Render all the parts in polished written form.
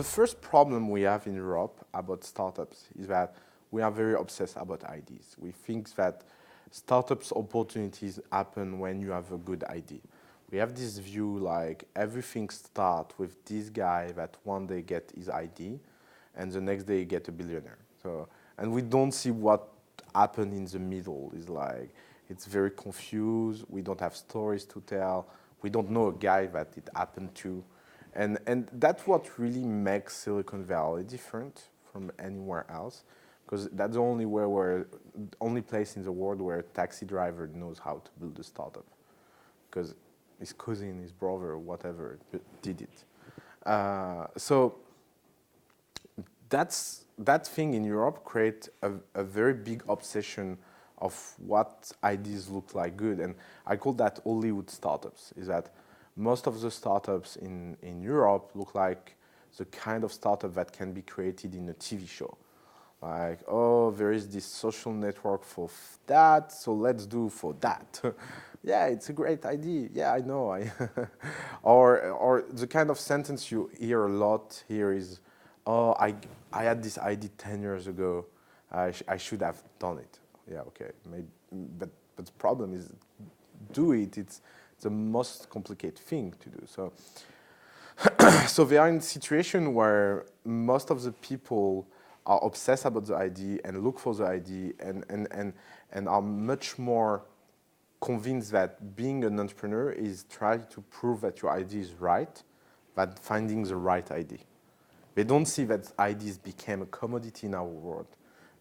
The first problem we have in Europe about startups is that we are very obsessed about ideas. We think that startups opportunities happen when you have a good idea. We have this view like everything starts with this guy that one day get his idea and the next day get a billionaire. So, and we don't see what happened in the middle. It's like, it's very confused. We don't have stories to tell. We don't know a guy that it happened to. And that's what really makes Silicon Valley different from anywhere else, because that's the only place in the world where a taxi driver knows how to build a startup, because his cousin, his brother, whatever, did it. So that thing in Europe create a very big obsession of what ideas look like good, and I call that Hollywood startups. Is that most of the startups in Europe look like the kind of startup that can be created in a TV show. Like, oh, there is this social network for that, so let's do for that. Yeah, it's a great idea. Yeah, I know. Or the kind of sentence you hear a lot here is, oh, I had this idea 10 years ago. I should have done it. Yeah, okay, maybe, but the problem is, do it. It's the most complicated thing to do. So, so they are in a situation where most of the people are obsessed about the idea and look for the idea and are much more convinced that being an entrepreneur is trying to prove that your idea is right, than finding the right idea. They don't see that ideas became a commodity in our world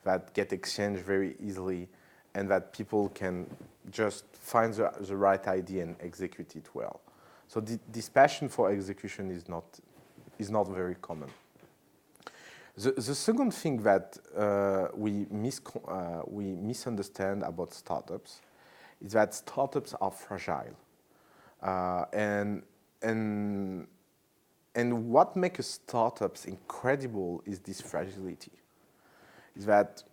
that get exchanged very easily and that people can just find the right idea and execute it well. So this passion for execution is not very common. The second thing that we misunderstand about startups is that startups are fragile, and what makes startups incredible is this fragility. Is that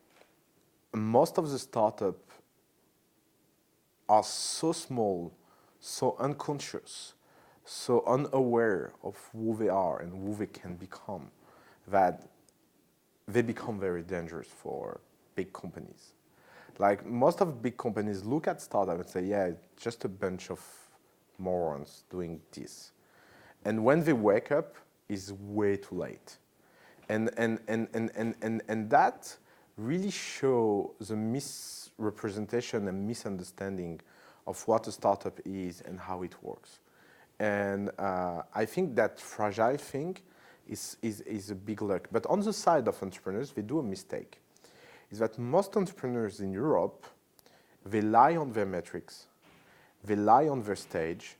most of the startups are so small, so unconscious, so unaware of who they are and who they can become, that they become very dangerous for big companies. Like most of big companies look at startups and say, yeah, it's just a bunch of morons doing this. And when they wake up, it's way too late. And that really shows the misrepresentation and misunderstanding of what a startup is and how it works. And I think that fragile thing is a big luck. But on the side of entrepreneurs, they do a mistake. Is that most entrepreneurs in Europe, they lie on their metrics, they lie on their stage,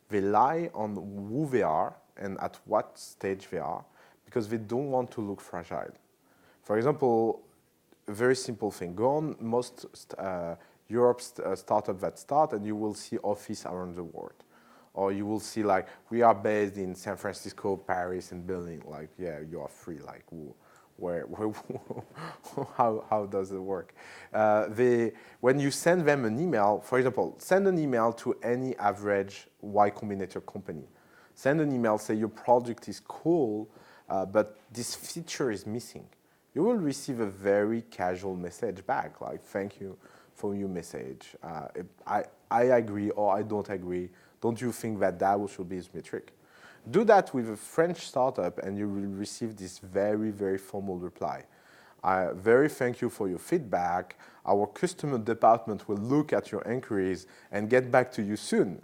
they lie on who they are and at what stage they are, because they don't want to look fragile. For example, a very simple thing. Go on most Europe's startup that start and you will see office around the world. Or you will see like, we are based in San Francisco, Paris, and Berlin. Like, yeah, you are free. Like, how does it work? When you send them an email, for example, send an email to any average Y Combinator company. Send an email, say your project is cool, but this feature is missing. You will receive a very casual message back, like, thank you for your message. I agree or I don't agree. Don't you think that should be his metric? Do that with a French startup and you will receive this very, very formal reply. Very thank you for your feedback. Our customer department will look at your inquiries and get back to you soon.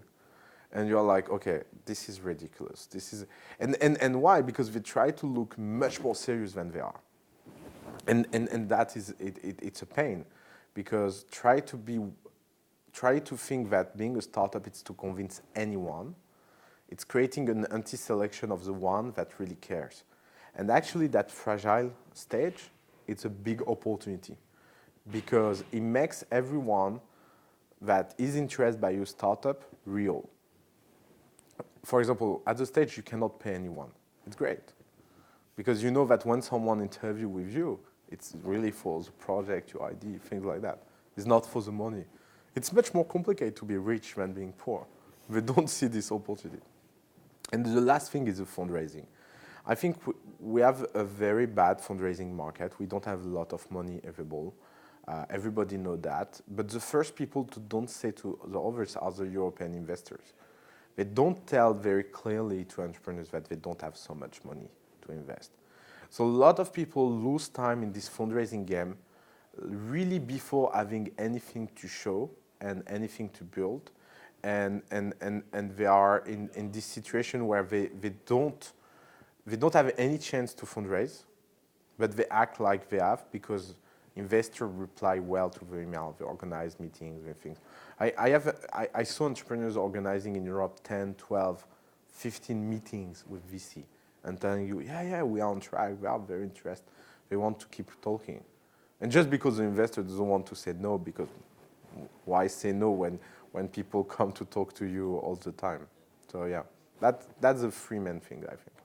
And you're like, okay, this is ridiculous. And why? Because they try to look much more serious than they are. And that is, it's a pain, because try to think that being a startup is to convince anyone. It's creating an anti-selection of the one that really cares. And actually that fragile stage, it's a big opportunity, because it makes everyone that is interested by your startup real. For example, at the stage you cannot pay anyone. It's great, because you know that when someone interviews with you, it's really for the project, your idea, things like that. It's not for the money. It's much more complicated to be rich than being poor. They don't see this opportunity. And the last thing is the fundraising. I think we have a very bad fundraising market. We don't have a lot of money available. Everybody know that. But the first people to don't say to the others are the European investors. They don't tell very clearly to entrepreneurs that they don't have so much money to invest. So a lot of people lose time in this fundraising game really before having anything to show and anything to build. And they are in this situation where they don't have any chance to fundraise, but they act like they have because investors reply well to the email. They organize meetings and things. I saw entrepreneurs organizing in Europe 10, 12, 15 meetings with VC and telling you, yeah, we are on track. We are very interested. They want to keep talking. And just because the investor doesn't want to say no, because why say no when people come to talk to you all the time? So yeah, that's the free man thing, I think.